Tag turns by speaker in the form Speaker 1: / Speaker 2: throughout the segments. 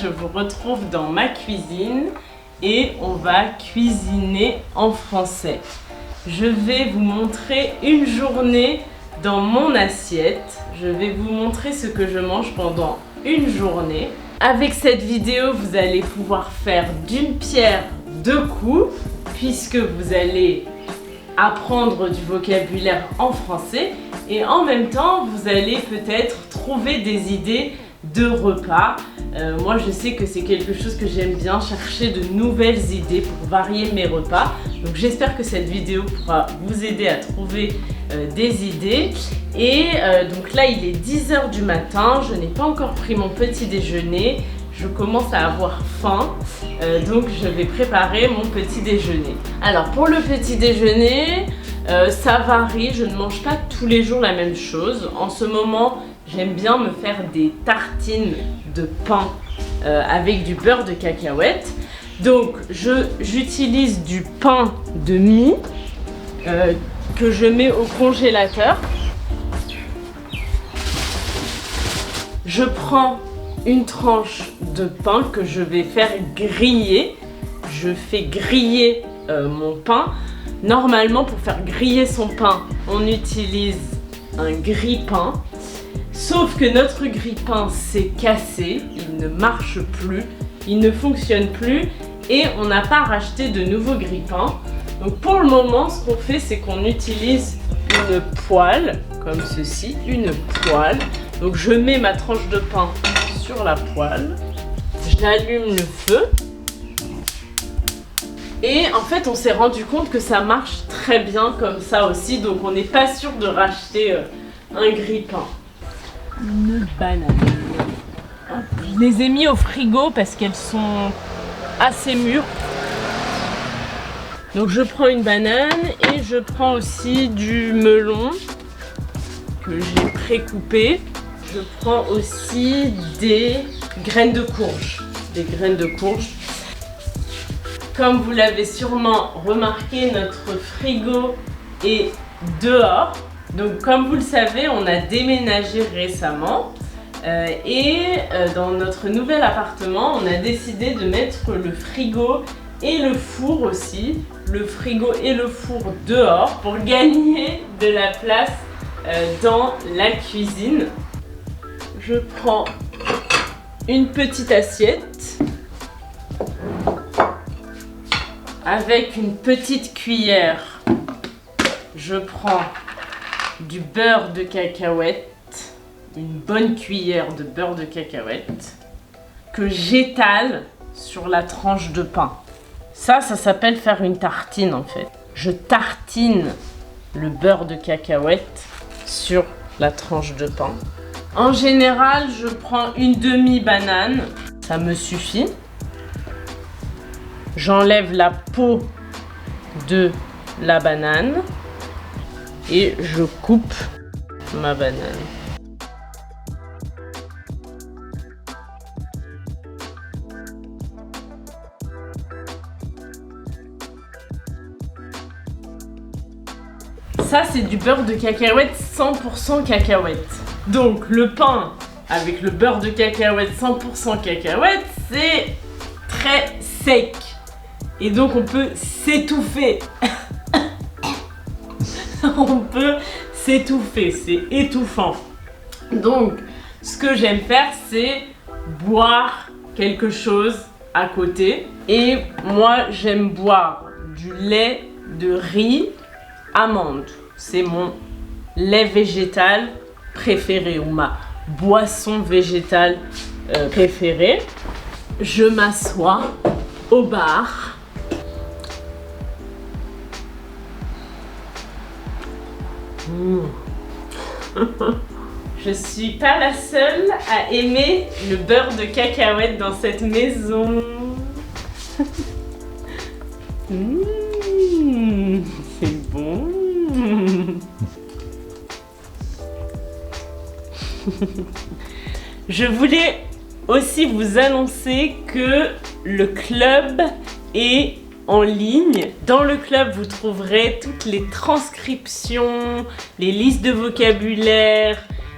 Speaker 1: je vous retrouve dans ma cuisine et on va cuisiner en français. Je vais vous montrer une journée dans mon assiette. Je vais vous montrer ce que je mange pendant une journée. Avec cette vidéo, vous allez pouvoir faire d'une pierre deux coups puisque vous allez apprendre du vocabulaire en français et en même temps, vous allez peut-être trouver des idées de repas. Moi, je sais que c'est quelque chose que j'aime bien, chercher de nouvelles idées pour varier mes repas. Donc j'espère que cette vidéo pourra vous aider à trouver des idées. Et donc là, il est 10 h du matin, je n'ai pas encore pris mon petit déjeuner. Je commence à avoir faim, donc je vais préparer mon petit déjeuner. Alors pour le petit déjeuner, ça varie, je ne mange pas tous les jours la même chose. En ce moment, j'aime bien me faire des tartines de pain avec du beurre de cacahuète. Donc j'utilise du pain de mie que je mets au congélateur. Je prends une tranche de pain que je vais faire griller. Je fais griller mon pain. Normalement, pour faire griller son pain, on utilise un grille-pain. Sauf que notre grille-pain s'est cassé, il ne marche plus, il ne fonctionne plus et on n'a pas racheté de nouveau grille-pain. Donc pour le moment, ce qu'on fait, c'est qu'on utilise une poêle, comme ceci, une poêle. Donc je mets ma tranche de pain sur la poêle, j'allume le feu et en fait on s'est rendu compte que ça marche très bien comme ça aussi, donc on n'est pas sûr de racheter un grille-pain. Une banane. Je les ai mis au frigo parce qu'elles sont assez mûres. Donc je prends une banane et je prends aussi du melon que j'ai pré-coupé. Je prends aussi des graines de courge. Des graines de courge. Comme vous l'avez sûrement remarqué, notre frigo est dehors. Donc comme vous le savez, on a déménagé récemment. Dans notre nouvel appartement, on a décidé de mettre le frigo et le four aussi. Le frigo et le four dehors pour gagner de la place dans la cuisine. Je prends une petite assiette avec une petite cuillère. Je prends du beurre de cacahuète, une bonne cuillère de beurre de cacahuète que j'étale sur la tranche de pain. Ça s'appelle faire une tartine en fait. Je tartine le beurre de cacahuète sur la tranche de pain. En général, je prends une demi-banane, ça me suffit. J'enlève la peau de la banane et je coupe ma banane. Ça, c'est du beurre de cacahuète 100% cacahuète. Donc, le pain avec le beurre de cacahuète 100% cacahuète, c'est très sec. Et donc, on peut s'étouffer. On peut s'étouffer, c'est étouffant. Donc, ce que j'aime faire, c'est boire quelque chose à côté. Et moi, j'aime boire du lait de riz amande. C'est mon lait végétal préféré ou ma boisson végétale préférée. Je m'assois au bar. Je suis pas la seule à aimer le beurre de cacahuète dans cette maison. C'est bon. Je voulais aussi vous annoncer que le club est en ligne. Dans le club, vous trouverez toutes les transcriptions, les listes de vocabulaire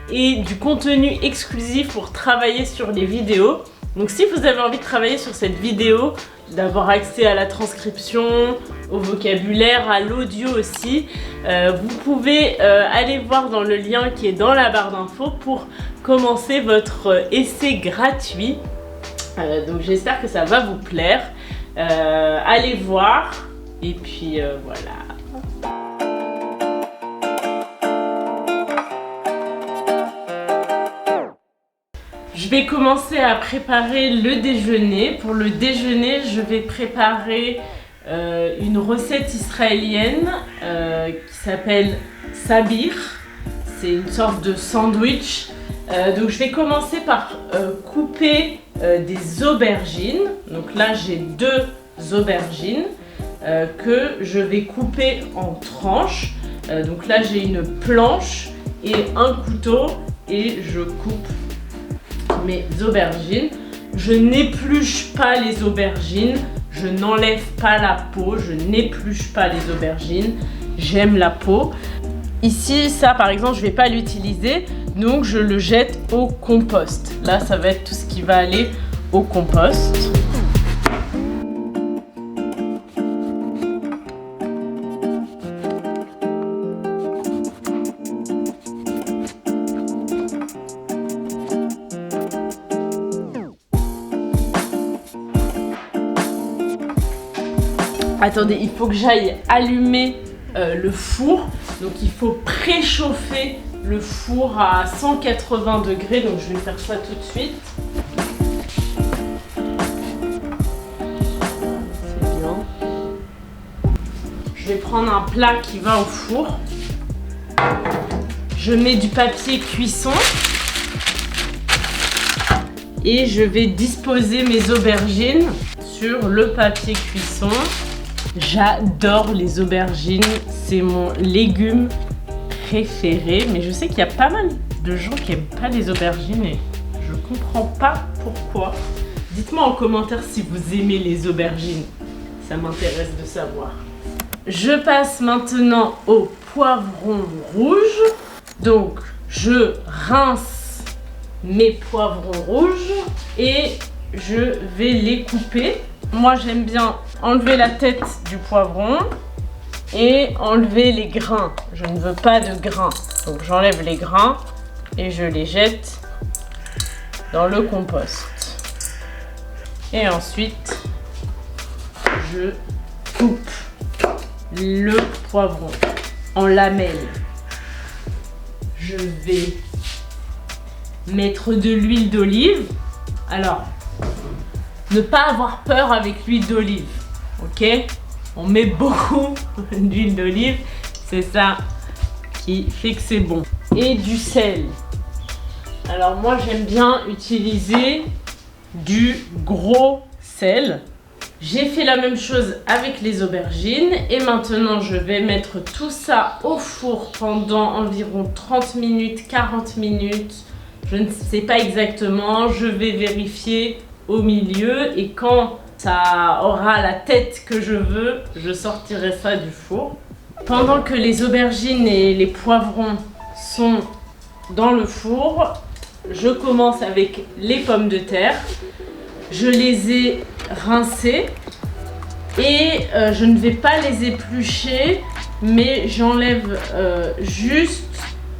Speaker 1: et du contenu exclusif pour travailler sur les vidéos. Donc si vous avez envie de travailler sur cette vidéo, d'avoir accès à la transcription, au vocabulaire, à l'audio aussi, vous pouvez aller voir dans le lien qui est dans la barre d'infos pour commencer votre essai gratuit. Donc j'espère que ça va vous plaire. Allez voir et puis voilà. Je vais commencer à préparer le déjeuner. Pour le déjeuner, je vais préparer une recette israélienne qui s'appelle sabir. C'est une sorte de sandwich. Donc je vais commencer par couper des aubergines. Donc là j'ai 2 aubergines que je vais couper en tranches. Donc là j'ai une planche et un couteau et je coupe mes aubergines. Je n'épluche pas les aubergines, je n'enlève pas la peau, je n'épluche pas les aubergines, j'aime la peau. Ici, ça par exemple, je ne vais pas l'utiliser, donc je le jette au compost. Là, ça va être tout ce qui va aller au compost. Attendez, il faut que j'aille allumer le four. Donc il faut préchauffer le four à 180 degrés. Donc je vais faire ça tout de suite. C'est bien. Je vais prendre un plat qui va au four. Je mets du papier cuisson. Et je vais disposer mes aubergines sur le papier cuisson. J'adore les aubergines, c'est mon légume préféré, mais je sais qu'il y a pas mal de gens qui n'aiment pas les aubergines et je comprends pas pourquoi. Dites-moi en commentaire si vous aimez les aubergines, ça m'intéresse de savoir. Je passe maintenant au poivron rouge, donc je rince mes poivrons rouges et je vais les couper. Moi j'aime bien enlever la tête du poivron et enlever les grains. Je ne veux pas de grains. Donc j'enlève les grains et je les jette dans le compost. Et ensuite, je coupe le poivron en lamelles. Je vais mettre de l'huile d'olive. Alors, ne pas avoir peur avec l'huile d'olive, ok? On met beaucoup d'huile d'olive, c'est ça qui fait que c'est bon. Et du sel. Alors moi j'aime bien utiliser du gros sel. J'ai fait la même chose avec les aubergines et maintenant je vais mettre tout ça au four pendant environ 30 minutes, 40 minutes. Je ne sais pas exactement, je vais vérifier au milieu et quand ça aura la tête que je veux, je sortirai ça du four. Pendant que les aubergines et les poivrons sont dans le four, je commence avec les pommes de terre. Je les ai rincées et je ne vais pas les éplucher, mais j'enlève juste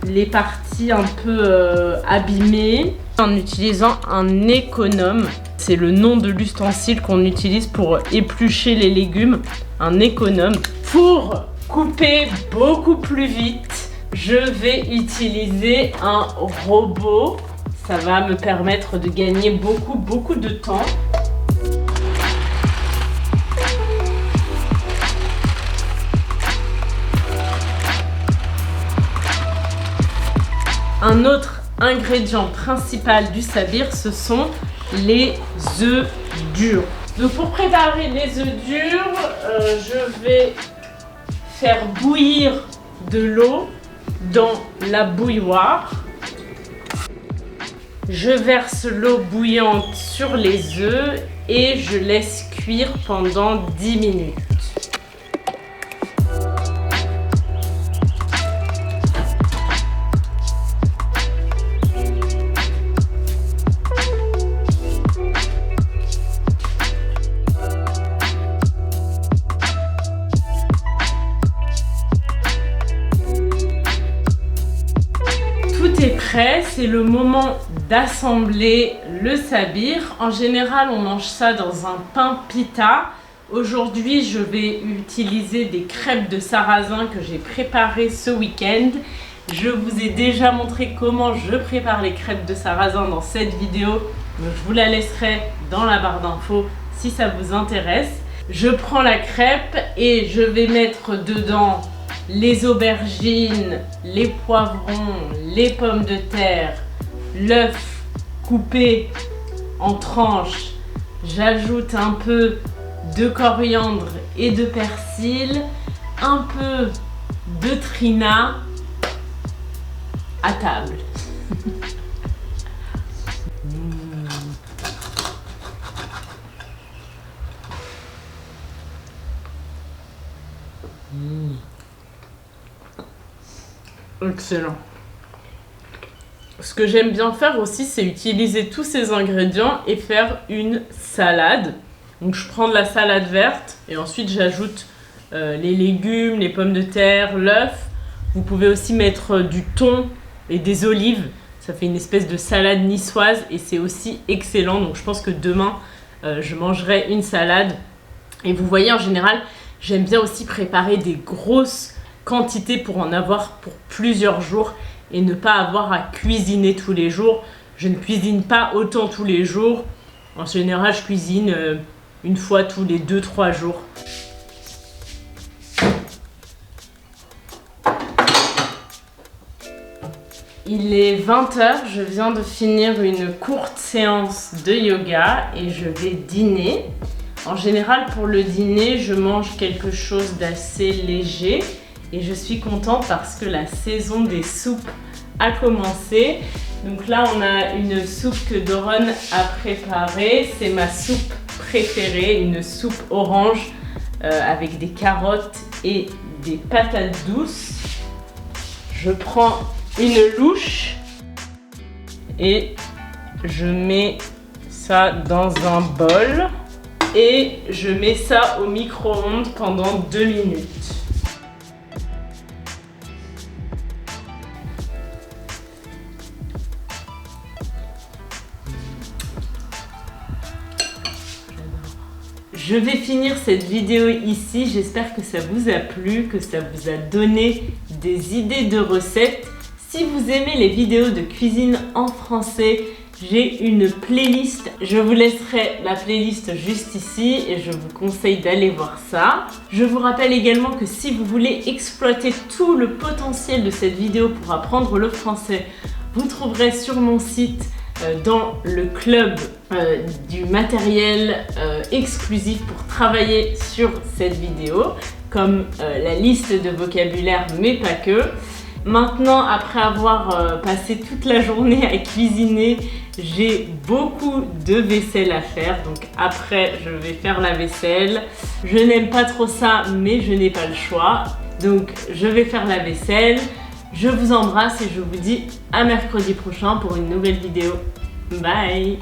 Speaker 1: les parties un peu abîmées en utilisant un économe. C'est le nom de l'ustensile qu'on utilise pour éplucher les légumes, un économe. Pour couper beaucoup plus vite, je vais utiliser un robot. Ça va me permettre de gagner beaucoup de temps. Un autre ingrédient principal du sabir, ce sont les œufs durs. Donc pour préparer les œufs durs, je vais faire bouillir de l'eau dans la bouilloire. Je verse l'eau bouillante sur les œufs et je laisse cuire pendant 10 minutes. prêt, c'est le moment d'assembler le sabir. En général, on mange ça dans un pain pita. Aujourd'hui, je vais utiliser des crêpes de sarrasin que j'ai préparées ce week-end. Je vous ai déjà montré comment je prépare les crêpes de sarrasin dans cette vidéo, donc je vous la laisserai dans la barre d'infos si ça vous intéresse. Je prends la crêpe et je vais mettre dedans les aubergines, les poivrons, les pommes de terre, l'œuf coupé en tranches. J'ajoute un peu de coriandre et de persil, un peu de trina à table. Excellent. Ce que j'aime bien faire aussi, c'est utiliser tous ces ingrédients et faire une salade. Donc je prends de la salade verte et ensuite j'ajoute les légumes, les pommes de terre, l'œuf. Vous pouvez aussi mettre du thon et des olives. Ça fait une espèce de salade niçoise et c'est aussi excellent. Donc je pense que demain, je mangerai une salade. Et vous voyez, en général, j'aime bien aussi préparer des grosses quantités pour en avoir pour plusieurs jours et ne pas avoir à cuisiner tous les jours. Je ne cuisine pas autant tous les jours. En général, je cuisine une fois tous les 2-3 jours. Il est 20 h, je viens de finir une courte séance de yoga et je vais dîner. En général, pour le dîner, je mange quelque chose d'assez léger et je suis contente parce que la saison des soupes a commencé. Donc là, on a une soupe que Doron a préparée. C'est ma soupe préférée, une soupe orange avec des carottes et des patates douces. Je prends une louche et je mets ça dans un bol et je mets ça au micro-ondes pendant 2 minutes. Je vais finir cette vidéo ici, j'espère que ça vous a plu, que ça vous a donné des idées de recettes. Si vous aimez les vidéos de cuisine en français, j'ai une playlist. Je vous laisserai la playlist juste ici et je vous conseille d'aller voir ça. Je vous rappelle également que si vous voulez exploiter tout le potentiel de cette vidéo pour apprendre le français, vous trouverez sur mon site dans le club du matériel exclusif pour travailler sur cette vidéo, comme la liste de vocabulaire, mais pas que. Maintenant, après avoir passé toute la journée à cuisiner, j'ai beaucoup de vaisselle à faire. Donc après, je vais faire la vaisselle. Je n'aime pas trop ça, mais je n'ai pas le choix. Donc je vais faire la vaisselle. Je vous embrasse et je vous dis à mercredi prochain pour une nouvelle vidéo. Bye!